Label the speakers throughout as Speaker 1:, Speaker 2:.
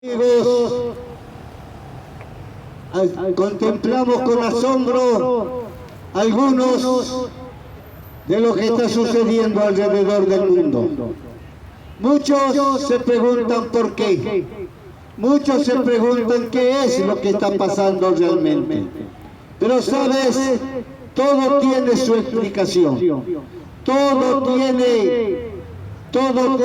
Speaker 1: Amigos, contemplamos con asombro algunos de lo que está sucediendo alrededor del mundo. Muchos se preguntan por qué. Muchos se preguntan qué es lo que está pasando realmente. Pero sabes, todo tiene su explicación. Todo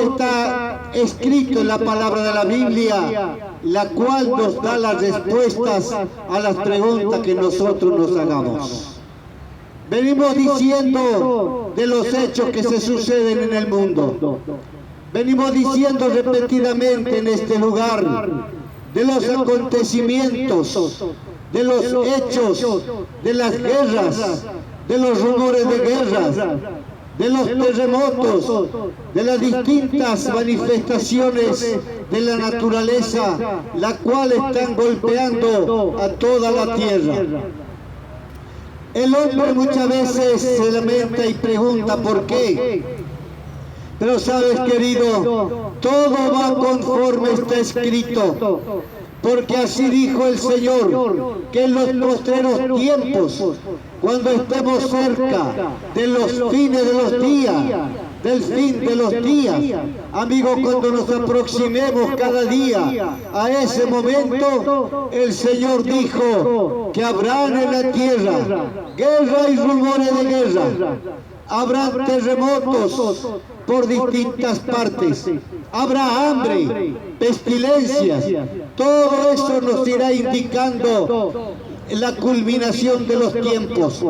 Speaker 1: está escrito en la palabra de la Biblia, la cual nos da las respuestas a las preguntas que nosotros nos hagamos. Venimos diciendo de los hechos que se suceden en el mundo. Venimos diciendo repetidamente en este lugar de los acontecimientos, de los hechos, de las guerras, de los rumores de guerras, de los terremotos, de las distintas manifestaciones de la naturaleza, la cual están golpeando a toda la tierra. El hombre muchas veces se lamenta y pregunta por qué. Pero sabes, querido, todo va conforme está escrito. Porque así dijo el Señor, que en los postreros tiempos, cuando estemos cerca de los fines de los días, del fin de los días, amigos, cuando nos aproximemos cada día a ese momento, el Señor dijo que habrán en la tierra guerra y rumores de guerra. Habrá terremotos por distintas partes, habrá hambre, pestilencias, todo eso nos irá indicando la culminación de los tiempos.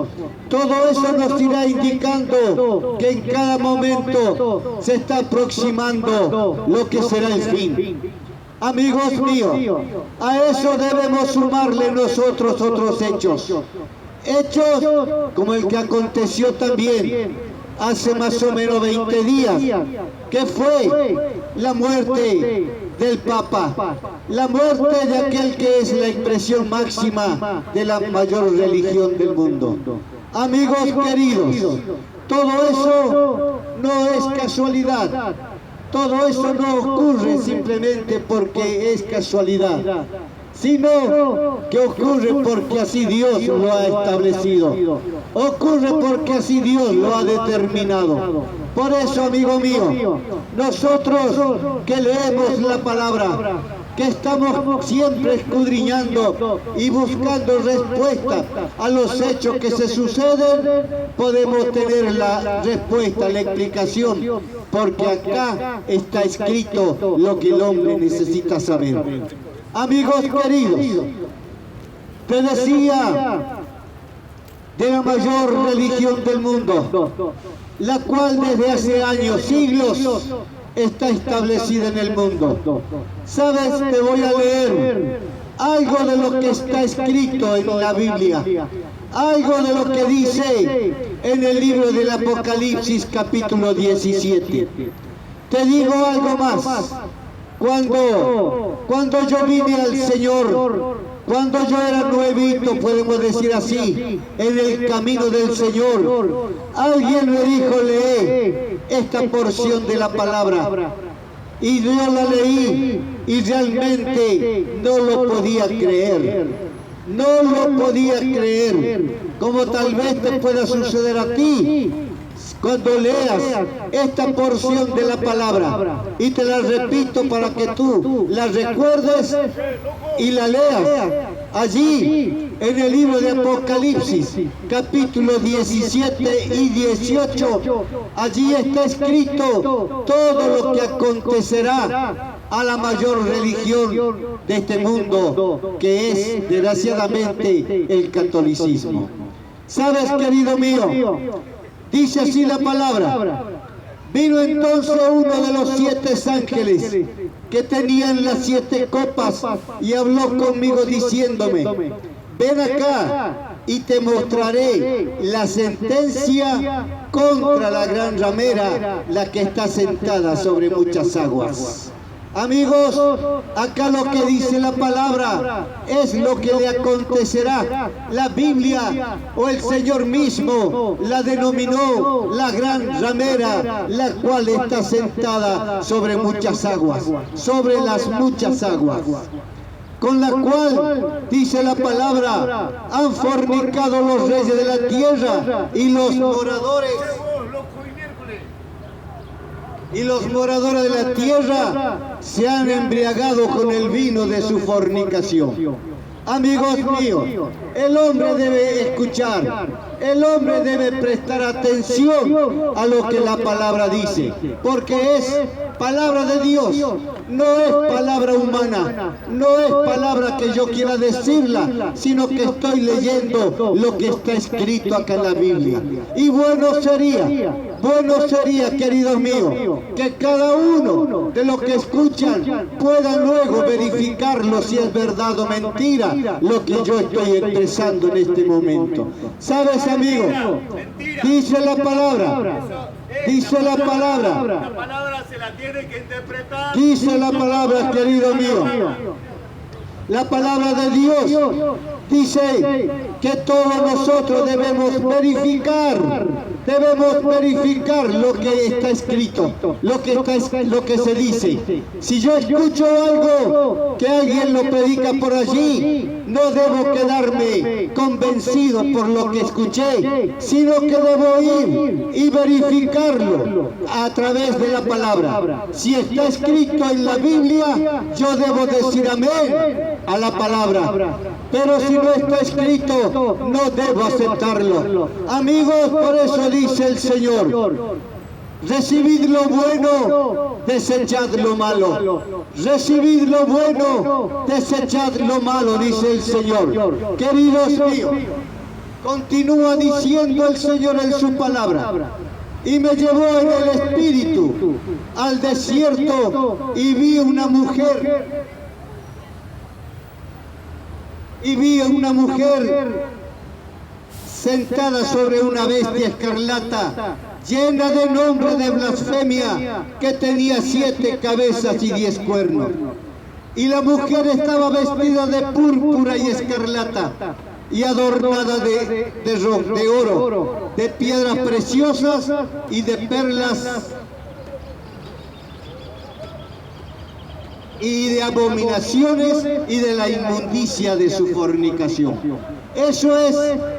Speaker 1: Todo eso nos irá indicando que en cada momento se está aproximando lo que será el fin. Amigos míos, a eso debemos sumarle nosotros otros hechos. Hechos como el que aconteció también hace más o menos 20 días, que fue la muerte del Papa, la muerte de aquel que es la expresión máxima de la mayor religión del mundo. Amigos queridos, todo eso no es casualidad, todo eso no ocurre simplemente porque es casualidad, sino que ocurre porque así Dios lo ha establecido, ocurre porque así Dios lo ha determinado. Por eso, amigo mío, nosotros que leemos la palabra, que estamos siempre escudriñando y buscando respuestas a los hechos que se suceden, podemos tener la respuesta, la explicación, porque acá está escrito lo que el hombre necesita saber. Amigos queridos, te decía de la mayor religión del mundo, la cual desde hace años, siglos, está establecida en el mundo. ¿Sabes? Te voy a leer algo de lo que está escrito en la Biblia, algo de lo que dice en el libro del Apocalipsis capítulo 17. Te digo algo más. Cuando yo vine al Señor, cuando yo era nuevito, podemos decir así, en el camino del Señor, alguien me dijo, lee esta porción de la palabra. Y yo la leí y realmente no lo podía creer. No lo podía creer, como tal vez te pueda suceder a ti. Cuando leas esta porción de la palabra, y te la repito para que tú la recuerdes y la leas, allí en el libro de Apocalipsis, capítulo 17 y 18, allí está escrito todo lo que acontecerá a la mayor religión de este mundo, que es desgraciadamente el catolicismo. ¿Sabes, querido mío? Dice así la palabra: vino entonces uno de los 7 ángeles que tenían las 7 copas y habló conmigo diciéndome: ven acá y te mostraré la sentencia contra la gran ramera, la que está sentada sobre muchas aguas. Amigos, acá lo que dice la palabra es lo que le acontecerá. La Biblia o el Señor mismo la denominó la gran ramera, la cual está sentada sobre muchas aguas, sobre las muchas aguas, con la cual, dice la palabra, han fornicado los reyes de la tierra y los moradores de la tierra se han embriagado con el vino de su fornicación. Amigos míos, el hombre debe escuchar, el hombre debe prestar atención a lo que la palabra dice, porque es palabra de Dios, no es palabra humana, no es palabra que yo quiera decirla, sino que estoy leyendo lo que está escrito acá en la Biblia. Y bueno sería, queridos míos, que cada uno de los que escuchan pueda luego verificarlo si es verdad o mentira lo que yo estoy expresando en este momento. ¿Sabes, amigo? Dice la palabra. La
Speaker 2: palabra se la tiene que interpretar.
Speaker 1: Dice la palabra, querido mío. La palabra de Dios dice que todos nosotros debemos verificar lo que está escrito, lo que se dice. Si yo escucho algo que alguien lo predica por allí, no debo quedarme convencido por lo que escuché, sino que debo ir y verificarlo a través de la palabra. Si está escrito en la Biblia, yo debo decir amén a la palabra. Pero si no está escrito, no debo aceptarlo. Amigos, por eso dice el Señor: recibid lo bueno, desechad lo malo. Recibid lo bueno, desechad lo malo, dice el Señor. Queridos míos, continúa diciendo el Señor en su palabra: y me llevó en el espíritu al desierto y vi una mujer sentada sobre una bestia escarlata, llena de nombre de blasfemia, que tenía 7 cabezas y 10 cuernos. Y la mujer estaba vestida de púrpura y escarlata, y adornada de oro, de piedras preciosas y de perlas, y de abominaciones y de la inmundicia de su fornicación. Eso es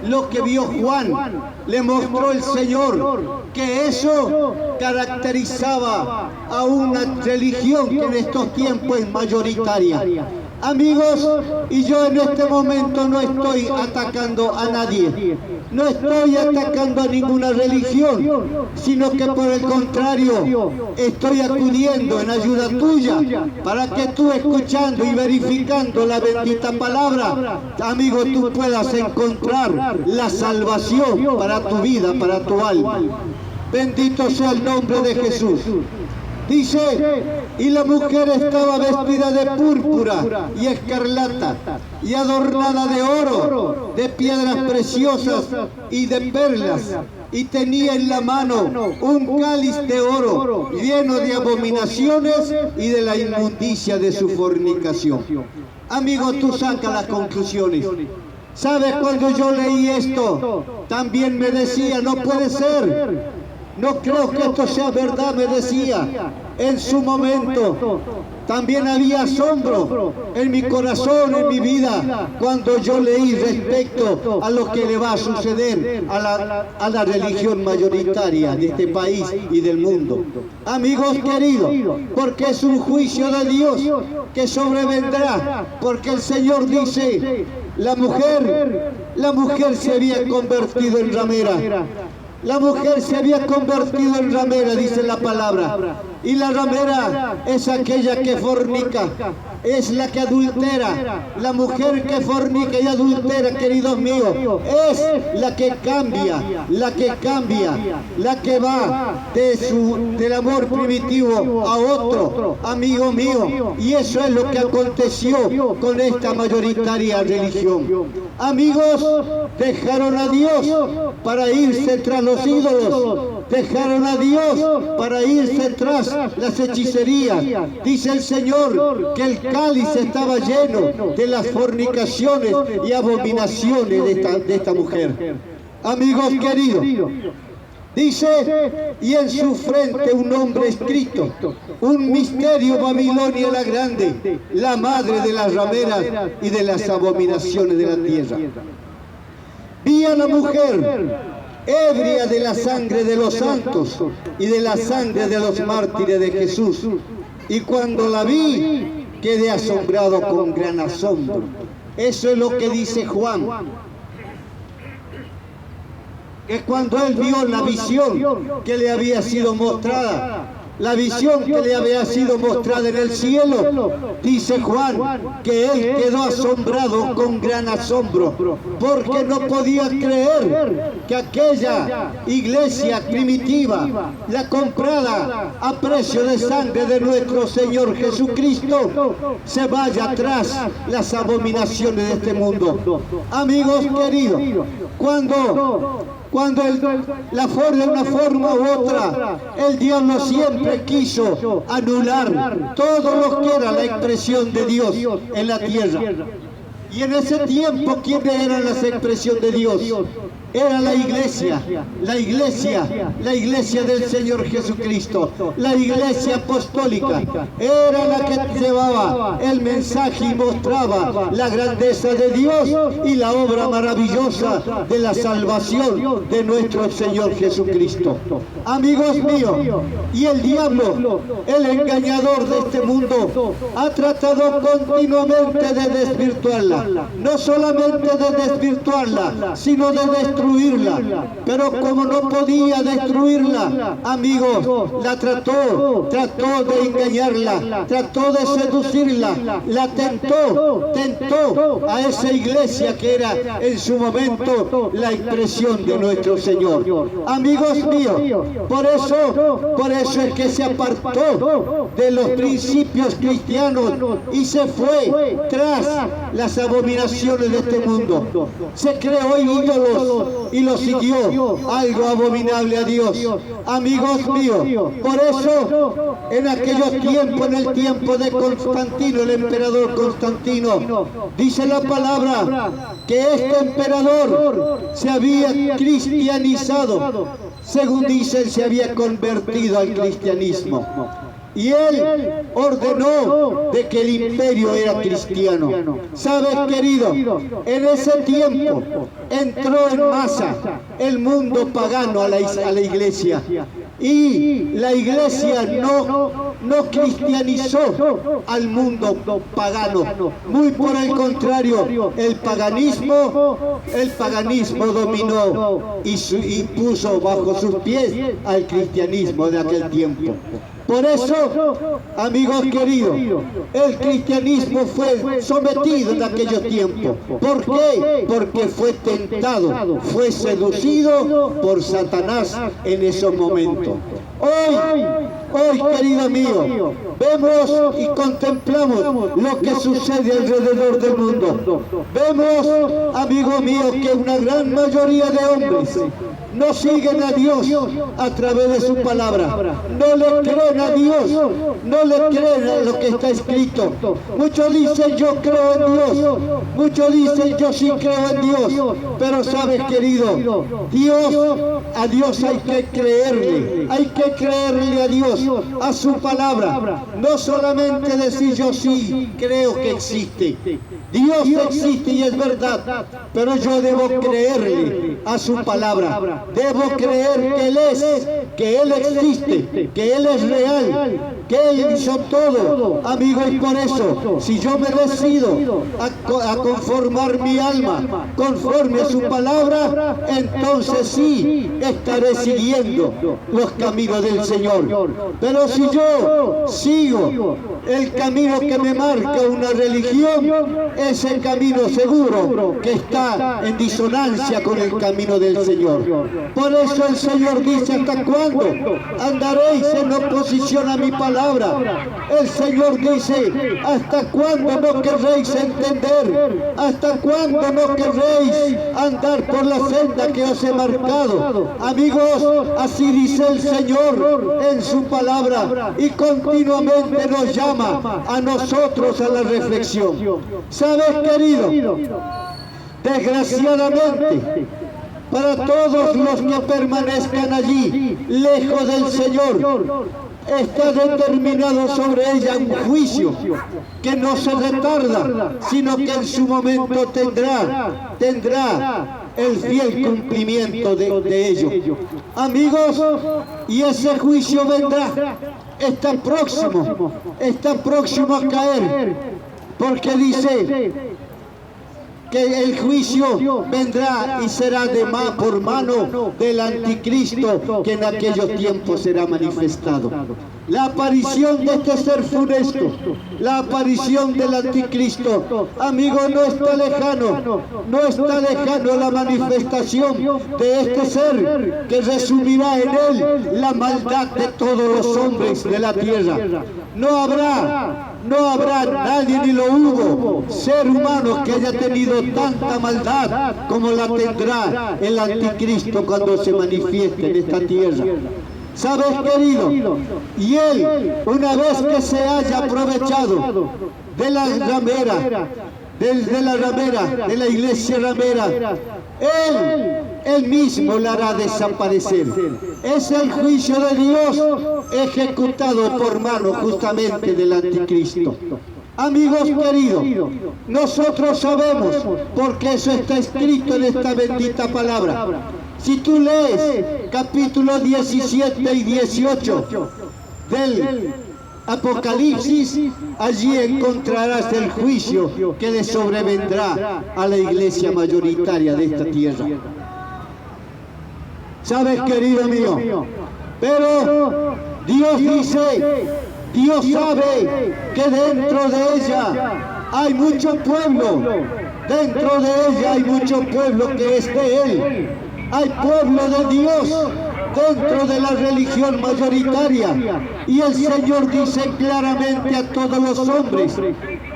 Speaker 1: lo que vio Juan. Le mostró el Señor que eso caracterizaba a una religión que en estos tiempos es mayoritaria. Amigos, y yo en este momento no estoy atacando a nadie, no estoy atacando a ninguna religión, sino que por el contrario, estoy acudiendo en ayuda tuya para que tú, escuchando y verificando la bendita palabra, amigo, tú puedas encontrar la salvación para tu vida, para tu alma. Bendito sea el nombre de Jesús. Dice, y la mujer estaba vestida de púrpura y escarlata, y adornada de oro, de piedras preciosas y de perlas, y tenía en la mano un cáliz de oro lleno de abominaciones y de la inmundicia de su fornicación. Amigo, tú saca las conclusiones. ¿Sabes? Cuando yo leí esto, también me decía, no puede ser. No creo que esto sea verdad, me decía. En su momento también había asombro en mi corazón, en mi vida, cuando yo leí respecto a lo que le va a suceder a la religión mayoritaria de este país y del mundo. Amigos queridos, porque es un juicio de Dios que sobrevendrá, porque el Señor dice, la mujer se había convertido en ramera. La mujer se había convertido en ramera, dice la palabra. Y la ramera es aquella que fornica, es la que adultera. La mujer que fornica y adultera, queridos míos, es la que cambia, la que va del amor primitivo a otro, amigo mío. Y eso es lo que aconteció con esta mayoritaria religión. Amigos, dejaron a Dios para irse tras los ídolos, dejaron a Dios para irse tras las hechicerías. Dice el Señor que el cáliz estaba lleno de las fornicaciones y abominaciones de esta mujer. Amigos queridos, dice, y en su frente un nombre escrito, un misterio, Babilonia la grande, la madre de las rameras y de las abominaciones de la tierra. Vi a la mujer, ebria de la sangre de los santos y de la sangre de los mártires de Jesús, y cuando la vi, quedé asombrado con gran asombro. Eso es lo que dice Juan. Que cuando él vio la visión que le había sido mostrada, la visión que le había sido mostrada en el cielo, dice Juan que él quedó asombrado con gran asombro, porque no podía creer que aquella iglesia primitiva, la comprada a precio de sangre de nuestro Señor Jesucristo, se vaya tras las abominaciones de este mundo. Amigos queridos, cuando de una forma u otra, el diablo siempre quiso anular todo lo que era la expresión de Dios en la tierra. Y en ese tiempo, ¿quiénes eran las expresiones de Dios? Era la iglesia del Señor Jesucristo, la iglesia apostólica, era la que llevaba el mensaje y mostraba la grandeza de Dios y la obra maravillosa de la salvación de nuestro Señor Jesucristo. Amigos míos, y el diablo, el engañador de este mundo, ha tratado continuamente de desvirtuarla, no solamente de desvirtuarla, sino de destruirla. Pero como no podía destruirla, amigos, la trató de engañarla, trató de seducirla, la tentó a esa iglesia que era en su momento la expresión de nuestro Señor. Amigos míos, por eso es que se apartó de los principios cristianos y se fue tras las abominaciones de este mundo. Se creó ídolos y lo siguió, algo abominable a Dios. Amigos míos, por eso en aquellos tiempos, en el tiempo de Constantino, el emperador Constantino, dice la palabra que este emperador se había cristianizado, según dicen, se había convertido al cristianismo. Y él ordenó de que el imperio era cristiano. ¿Sabes, querido? En ese tiempo entró en masa el mundo pagano a la iglesia. Y la iglesia no cristianizó al mundo pagano. Muy por el contrario, el paganismo dominó y puso bajo sus pies al cristianismo de aquel tiempo. Por eso, amigos queridos, el cristianismo fue sometido en aquellos tiempos. ¿Por qué? Porque fue tentado, fue seducido por Satanás en esos momentos. Hoy, querido mío, vemos y contemplamos lo que sucede alrededor del mundo. Vemos, amigo mío, que una gran mayoría de hombres no siguen a Dios a través de su palabra, no le creen a Dios, no le creen a lo que está escrito. Muchos dicen yo creo en Dios, muchos dicen yo sí creo en Dios, pero sabes, querido, a Dios hay que creerle a Dios, a su palabra, no solamente decir yo sí creo que existe. Dios existe y es verdad, pero yo debo creerle a su palabra. Debo creer que Él existe, que Él es real, que Él hizo todo, amigo, y por eso, si yo me decido a conformar mi alma conforme a su palabra, entonces sí estaré siguiendo los caminos del Señor. Pero si yo sigo el camino que me marca una religión, ese camino seguro que está en disonancia con el camino del Señor. Por eso el Señor dice: ¿hasta cuándo andaréis en oposición a mi palabra? palabra. El Señor dice, ¿hasta cuándo no querréis entender? ¿Hasta cuándo no querréis andar por la senda que os he marcado? Amigos, así dice el Señor en su palabra y continuamente nos llama a nosotros a la reflexión. ¿Sabes, querido? Desgraciadamente, para todos los que permanezcan allí, lejos del Señor, está determinado sobre ella un juicio que no se retarda, sino que en su momento tendrá el fiel cumplimiento de ello. Amigos, y ese juicio vendrá, está próximo a caer, porque dice que el juicio vendrá y será por mano del anticristo, que en aquellos tiempos será manifestado. La aparición de este ser funesto, la aparición del anticristo, amigo, no está lejano la manifestación de este ser que resumirá en él la maldad de todos los hombres de la tierra. No habrá nadie, ni lo hubo, ser humano que haya tenido tanta maldad como la tendrá el anticristo cuando se manifieste en esta tierra. ¿Sabes, querido? Y él, una vez que se haya aprovechado de la ramera, de la iglesia ramera, él mismo la hará desaparecer. Es el juicio de Dios ejecutado por mano justamente del anticristo. Amigos queridos, nosotros sabemos, porque eso está escrito en esta bendita palabra. Si tú lees capítulo 17 y 18 del Apocalipsis, allí encontrarás el juicio que le sobrevendrá a la iglesia mayoritaria de esta tierra. ¿Sabes, querido mío? Pero Dios dice, Dios sabe que dentro de ella hay mucho pueblo, dentro de ella hay mucho pueblo que es de Él. Hay pueblo de Dios dentro de la religión mayoritaria, y el Señor dice claramente a todos los hombres,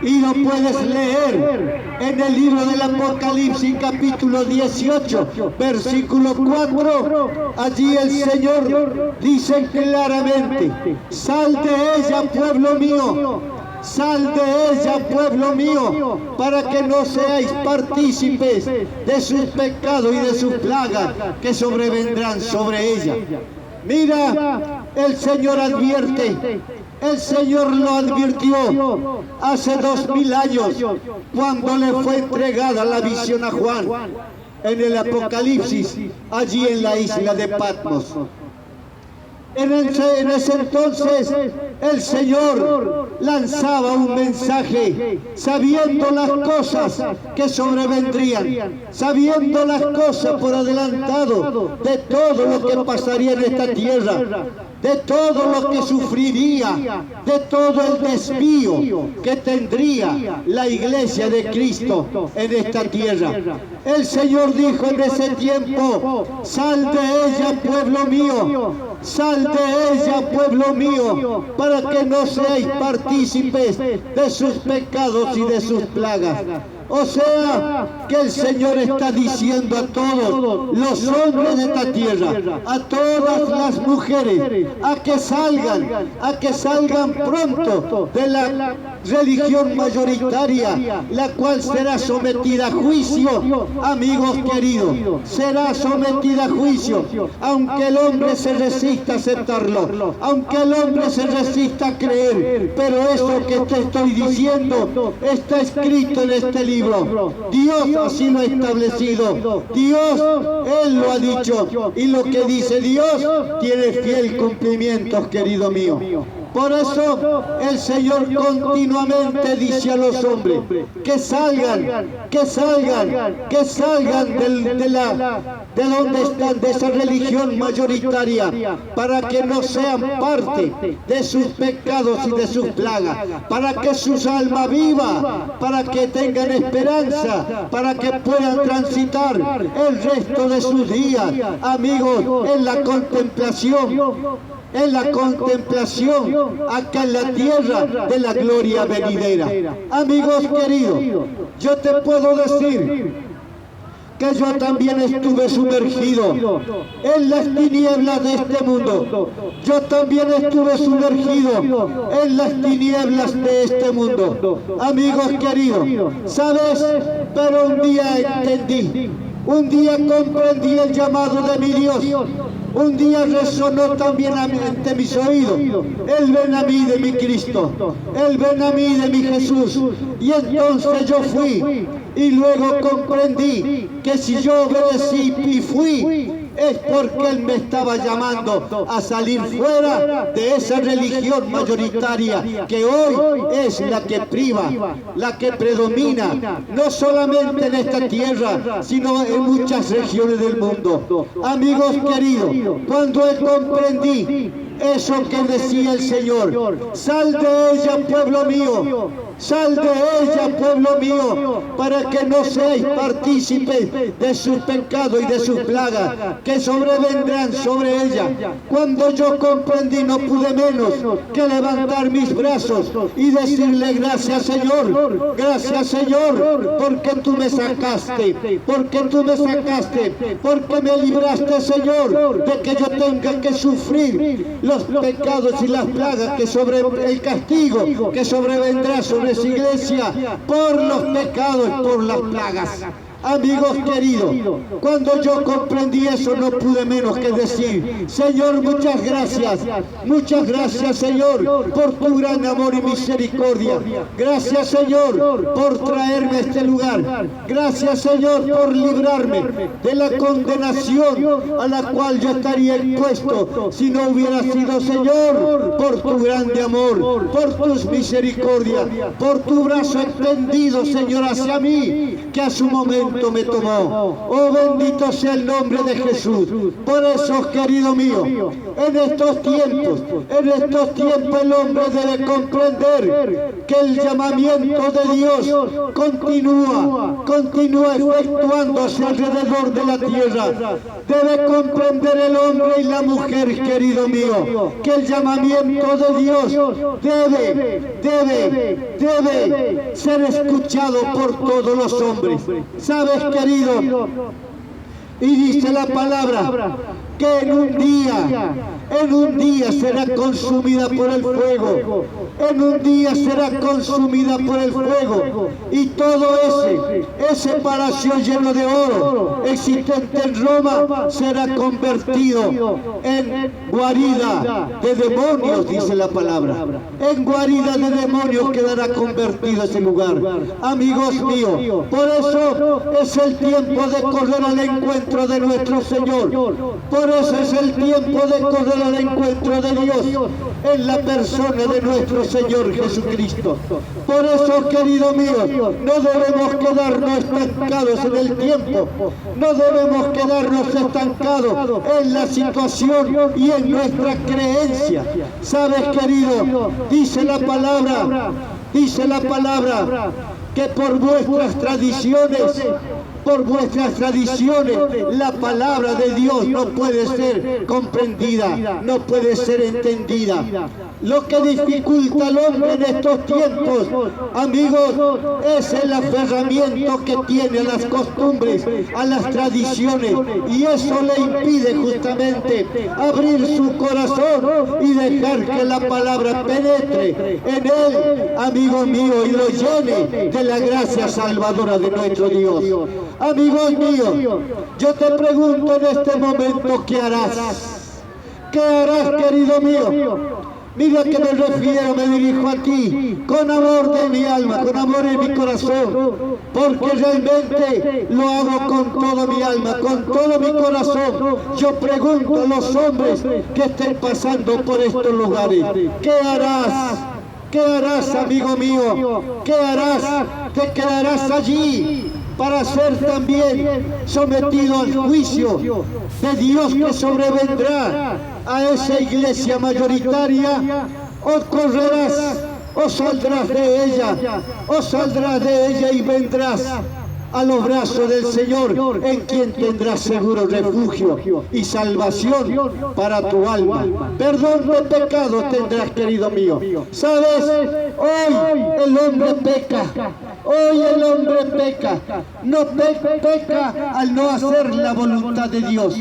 Speaker 1: y lo puedes leer en el libro del Apocalipsis capítulo 18 versículo 4, allí el Señor dice claramente, sal de ella, pueblo mío, sal de ella, pueblo mío, para que no seáis partícipes de sus pecados y de sus plagas que sobrevendrán sobre ella. Mira, el Señor advierte, el Señor lo advirtió hace 2000 años, cuando le fue entregada la visión a Juan en el Apocalipsis, allí en la isla de Patmos. En ese entonces el Señor lanzaba un mensaje, sabiendo las cosas que sobrevendrían, sabiendo las cosas por adelantado de todo lo que pasaría en esta tierra, de todo lo que sufriría, de todo el desvío que tendría la iglesia de Cristo en esta tierra. El Señor dijo en ese tiempo, sal de ella, pueblo mío, sal de ella, pueblo mío, para que no seáis partícipes de sus pecados y de sus plagas. O sea, que el Señor está diciendo a todos los hombres de esta tierra, a todas las mujeres, a que salgan pronto de la religión mayoritaria, la cual será sometida a juicio, amigos queridos, será sometida a juicio, aunque el hombre se resista a aceptarlo, aunque el hombre se resista a creer, pero eso que te estoy diciendo está escrito en este libro. Dios así lo ha establecido, Dios, Él lo ha dicho, y lo que dice Dios tiene fiel cumplimiento, querido mío. Por eso el Señor continuamente dice a los hombres que salgan de donde están, de esa religión mayoritaria, para que no sean parte de sus pecados y de sus plagas, para que sus almas vivan, para que tengan esperanza, para que puedan transitar el resto de sus días, amigos, en la contemplación en la contemplación acá en la tierra de la gloria venidera. Amigos queridos, yo te puedo decir que yo también estuve sumergido en las tinieblas de este mundo. Yo también estuve sumergido en las tinieblas de este mundo. Amigos queridos, ¿sabes? Pero un día entendí, un día comprendí el llamado de mi Dios. Un día resonó también ante mis oídos el ven a mí de mi Cristo, el ven a mí de mi Jesús. Y entonces yo fui y luego comprendí que si yo obedecí y fui, es porque Él me estaba llamando a salir fuera de esa religión mayoritaria que hoy es la que priva, la que predomina, no solamente en esta tierra, sino en muchas regiones del mundo. Amigos queridos, cuando comprendí eso que decía el Señor, sal de ella, pueblo mío, sal de ella, pueblo mío, para que no seáis partícipes de sus pecados y de sus plagas que sobrevendrán sobre ella. Cuando yo comprendí, no pude menos que levantar mis brazos y decirle gracias Señor, porque tú me sacaste, porque me libraste Señor de que yo tenga que sufrir los pecados y las plagas que sobre el castigo que sobrevendrá sobre esa iglesia por los pecados, por las plagas. Amigos queridos, cuando yo comprendí eso no pude menos que decir, Señor, muchas gracias Señor, por tu gran amor y misericordia. Gracias Señor, por traerme a este lugar. Gracias Señor, por librarme de la condenación a la cual yo estaría expuesto si no hubiera sido, Señor, por tu grande amor, por tus misericordias, por tu brazo extendido, Señor, hacia mí, que a su momento me tomó. Oh, bendito sea el nombre de Jesús. Por eso, querido mío, en estos tiempos el hombre debe comprender que el llamamiento de Dios continúa efectuándose alrededor de la tierra. Debe comprender el hombre y la mujer, querido mío, que el llamamiento de Dios debe ser escuchado por todos los hombres. ¿Sabes, querido? Y dice la palabra que en un día será consumida por el fuego. En un día será consumida por el fuego. Y todo ese palacio lleno de oro existente en Roma será convertido en guarida de demonios, dice la palabra. En guarida de demonios quedará convertido ese lugar. Amigos míos, por eso es el tiempo de correr al encuentro de nuestro Señor. Por eso es el tiempo de correr al encuentro de Dios en la persona de nuestro Señor Jesucristo. Por eso, querido mío, no debemos quedarnos estancados en el tiempo, no debemos quedarnos estancados en la situación y en nuestra creencia. ¿Sabes, querido? Dice la palabra que por vuestras tradiciones, la palabra de Dios no puede ser comprendida, no puede ser entendida. Lo que dificulta al hombre en estos tiempos, amigos, es el aferramiento que tiene a las costumbres, a las tradiciones, y eso le impide justamente abrir su corazón y dejar que la palabra penetre en él, amigo mío, y lo llene de la gracia salvadora de nuestro Dios. Amigos míos, yo te pregunto en este momento, ¿qué harás? ¿Qué harás, querido mío? Mira que me refiero, me dirijo a ti, con amor de mi alma, con amor en mi corazón, porque realmente lo hago con toda mi alma, con todo mi corazón. Yo pregunto a los hombres que estén pasando por estos lugares, ¿qué harás? ¿Qué harás, amigo mío? ¿Qué harás? ¿Te quedarás allí para ser también sometido al juicio de Dios que sobrevendrá a esa iglesia mayoritaria? ¿O correrás, o saldrás de ella y vendrás a los brazos del Señor, en quien tendrás seguro refugio y salvación para tu alma. Perdón de pecados tendrás, querido mío. ¿Sabes? Hoy el hombre peca. Hoy el hombre peca. No peca al no hacer la voluntad de Dios.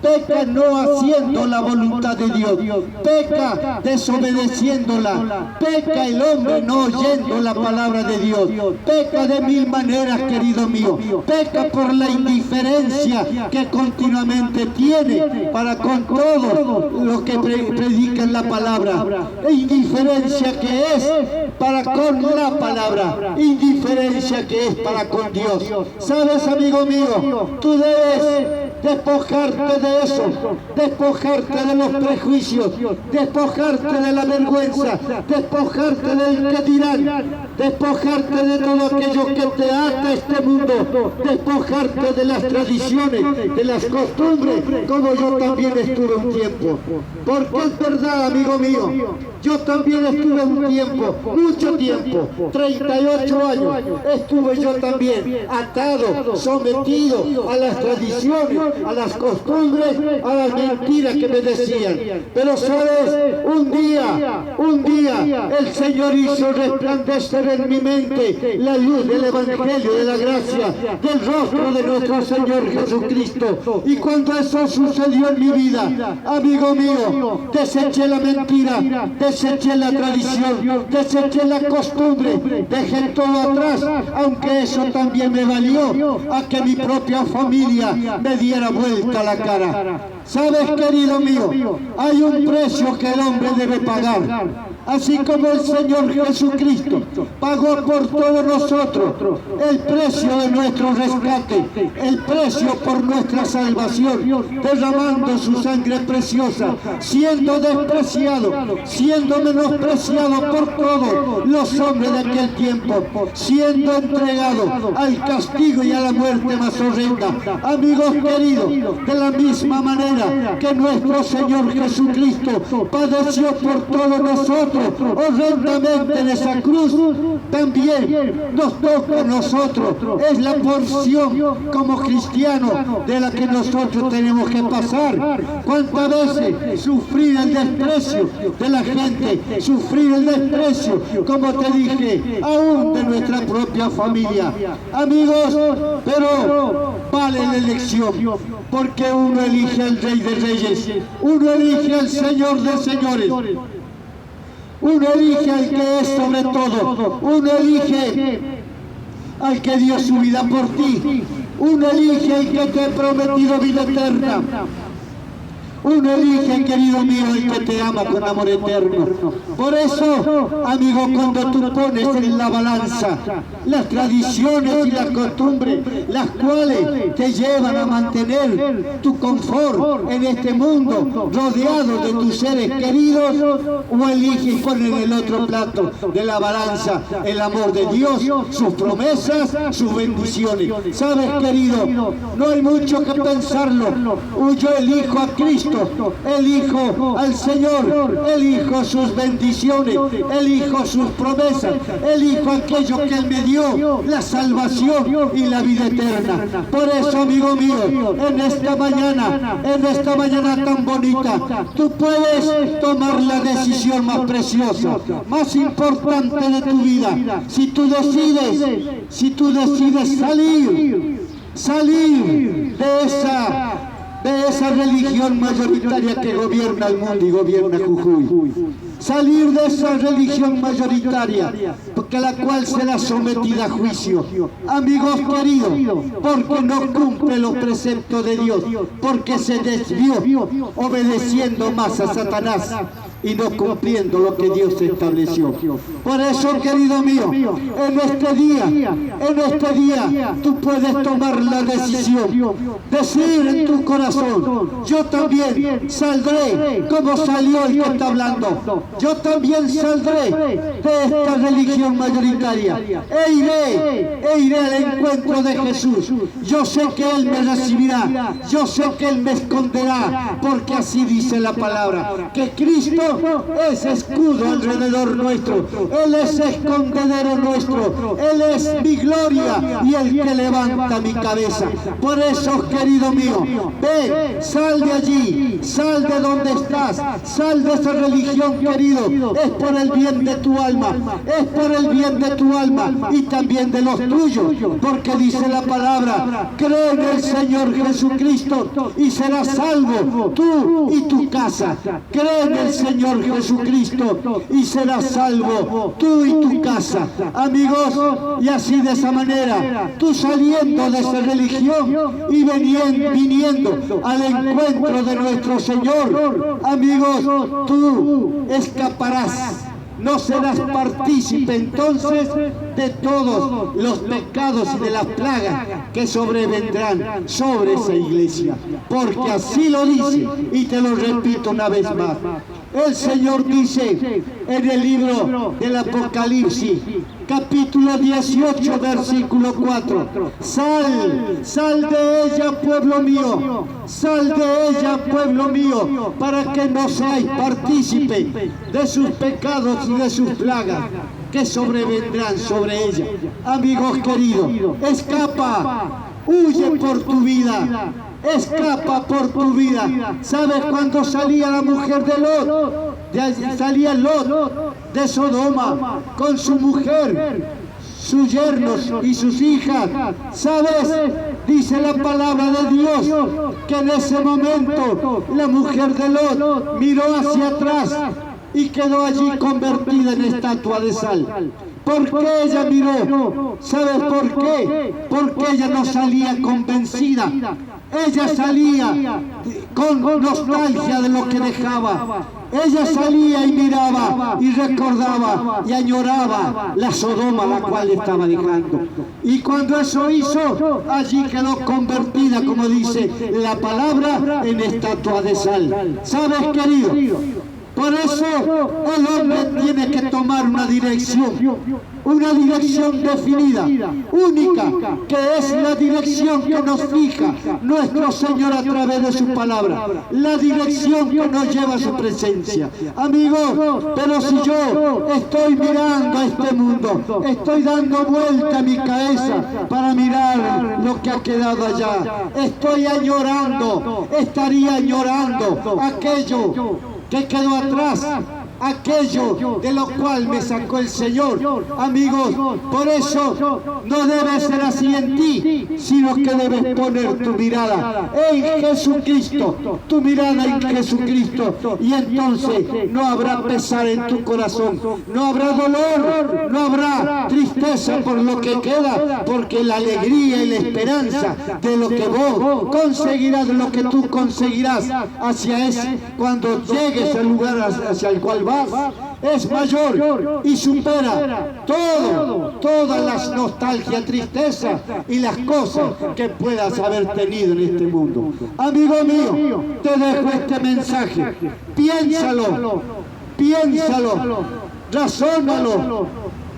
Speaker 1: Peca no haciendo la voluntad de Dios. Peca desobedeciéndola. Peca el hombre no oyendo la palabra de Dios. Peca de mil maneras, querido mío. Peca por la indiferencia que continuamente tiene para con todos los que predican la palabra. Indiferencia que es para con la palabra. Indiferencia que es para con Dios. ¿Sabes, amigo mío? Tú debes despojarte de eso, despojarte de los prejuicios, despojarte de la vergüenza, despojarte del que dirán, despojarte de todo aquello que te ata a este mundo, despojarte de las tradiciones, de las costumbres, como yo también estuve un tiempo. Porque es verdad, amigo mío, yo también estuve un tiempo, mucho tiempo, 38 años, estuve yo también atado, sometido a las tradiciones, a las costumbres, a las mentiras que me decían. Pero sabes, un día el Señor hizo resplandecer en mi mente la luz del Evangelio, de la gracia, del rostro de nuestro Señor Jesucristo. Y cuando eso sucedió en mi vida, amigo mío, deseché la mentira, deseché la tradición, deseché la costumbre, dejé todo atrás, aunque eso también me valió a que mi propia familia me diera vuelta la cara. ¿Sabes, querido mío? Hay un precio que el hombre debe pagar. Así como el Señor Jesucristo pagó por todos nosotros el precio de nuestro rescate, el precio por nuestra salvación, derramando su sangre preciosa, siendo despreciado, siendo menospreciado por todos los hombres de aquel tiempo, siendo entregado al castigo y a la muerte más horrenda. Amigos queridos, de la misma manera que nuestro Señor Jesucristo padeció por todos nosotros, horrendamente en esa cruz, también nos toca a nosotros. Es la porción como cristianos de la que nosotros tenemos que pasar. ¿Cuántas veces sufrir el desprecio de la gente, sufrir el desprecio, como te dije, aún de nuestra propia familia? Amigos, pero vale la elección, porque uno elige al Rey de Reyes, uno elige al Señor de Señores, uno elige al que es sobre todo, uno elige al que dio su vida por ti, uno elige al que te ha prometido vida eterna, uno elige, querido mío, el que te ama con amor eterno. Por eso, amigo, cuando tú pones en la balanza las tradiciones y las costumbres, las cuales te llevan a mantener tu confort en este mundo, rodeado de tus seres queridos, o eliges poner en el otro plato de la balanza el amor de Dios, sus promesas, sus bendiciones. ¿Sabes, querido? No hay mucho que pensarlo. Yo elijo a Cristo, elijo al Señor, elijo sus bendiciones, elijo sus promesas, elijo aquello que Él me dio, la salvación y la vida eterna. Por eso, amigo mío, en esta mañana tan bonita, tú puedes tomar la decisión más preciosa, más importante de tu vida. Si tú decides salir de esa religión mayoritaria que gobierna el mundo y gobierna Jujuy. Salir de esa religión mayoritaria, porque la cual será sometida a juicio. Amigos queridos, porque no cumple los preceptos de Dios, porque se desvió obedeciendo más a Satanás y no cumpliendo lo que Dios estableció. Por eso, querido mío, en este día, tú puedes tomar la decisión, decir en tu corazón: yo también saldré como salió el que está hablando. Yo también saldré de esta religión mayoritaria e iré al encuentro de Jesús. Yo sé que Él me recibirá, yo sé que Él me esconderá, porque así dice la palabra, que Cristo es escudo alrededor nuestro, Él es escondedero nuestro, Él es mi gloria y el que levanta mi cabeza. Por eso, querido mío, ve, sal de allí, sal de donde estás, sal de esa religión, querido. Es por el bien de tu alma, es por el bien de tu alma y también de los tuyos, porque dice la palabra: cree en el Señor Jesucristo y serás salvo tú y tu casa. Cree en el Señor Jesucristo y serás salvo tú y tu casa. Amigos, y así de esa manera, tú saliendo de esa religión y viniendo al encuentro de nuestro Señor, amigos, tú escaparás. No serás partícipe entonces de todos los pecados y de las plagas que sobrevendrán sobre esa iglesia, porque así lo dice, y te lo repito una vez más. El Señor dice en el libro del Apocalipsis, capítulo 18, versículo 4, sal de ella, pueblo mío, sal de ella, pueblo mío, para que no seáis partícipe de sus pecados y de sus plagas que sobrevendrán sobre ella. Amigos queridos, escapa, huye por tu vida. Escapa por tu vida. ¿Sabes cuándo salía la mujer de Lot? Salía Lot de Sodoma con su mujer, sus yernos y sus hijas. ¿Sabes? Dice la palabra de Dios que en ese momento la mujer de Lot miró hacia atrás y quedó allí convertida en estatua de sal. ¿Por qué ella miró? ¿Sabes por qué? Porque ella no salía convencida. Ella salía con nostalgia de lo que dejaba. Ella salía y miraba y recordaba y añoraba la Sodoma la cual estaba dejando. Y cuando eso hizo, allí quedó convertida, como dice la palabra, en estatua de sal. ¿Sabes, querido? Por eso el hombre tiene que tomar una dirección definida, única, que es la dirección que nos fija nuestro Señor a través de su palabra, la dirección que nos lleva a su presencia. Amigos, pero si yo estoy mirando a este mundo, estoy dando vuelta a mi cabeza para mirar lo que ha quedado allá, estoy añorando, estaría añorando aquello que quedó atrás, aquello de lo cual me sacó el Señor. Amigos, por eso no debe ser así en ti, sino que debes poner tu mirada en Jesucristo, tu mirada en Jesucristo, y entonces no habrá pesar en tu corazón, no habrá dolor, no habrá tristeza por lo que queda, porque la alegría y la esperanza de lo que vos conseguirás, de lo que tú conseguirás hacia ese, cuando llegues al lugar hacia el cual vas, es mayor y supera todas las nostalgias, tristezas y las cosas que puedas haber tenido en este mundo. Amigo mío, te dejo este mensaje. Piénsalo, razónalo.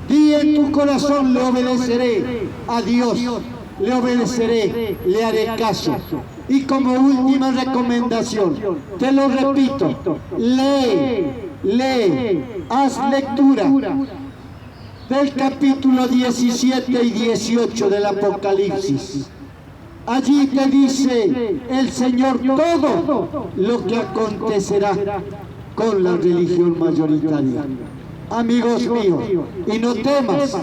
Speaker 1: Di en tu corazón: le obedeceré a Dios, le obedeceré, le haré caso. Y como última recomendación, te lo repito, lee, haz lectura del capítulo 17 y 18 del Apocalipsis. Allí te dice el Señor todo lo que acontecerá con la religión mayoritaria. Amigos míos, y no temas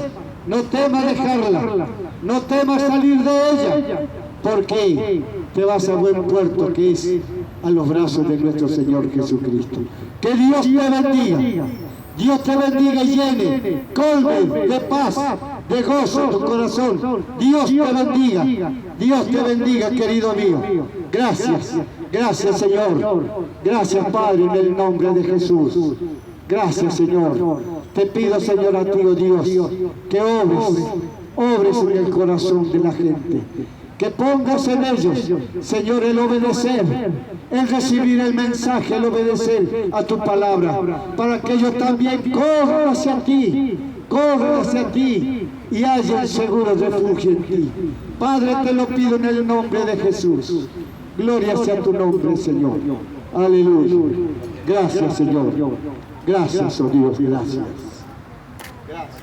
Speaker 1: dejarla, no temas salir de ella, porque te vas a buen puerto, que es a los brazos de nuestro Señor Jesucristo. Que Dios te bendiga. Dios te bendiga y llene, colme de paz, de gozo tu corazón. Dios te bendiga. Dios te bendiga, querido mío. Gracias, Señor. Gracias, Padre, en el nombre de Jesús. Gracias, Señor. Te pido, Señor, a ti, oh Dios, que obres en el corazón de la gente. Que pongas en ellos, Señor, el obedecer, el recibir el mensaje, el obedecer a tu palabra, para que ellos también corran hacia ti y hallen seguro refugio en ti. Padre, te lo pido en el nombre de Jesús. Gloria sea tu nombre, Señor. Aleluya. Gracias, Señor. Gracias, oh Dios, gracias.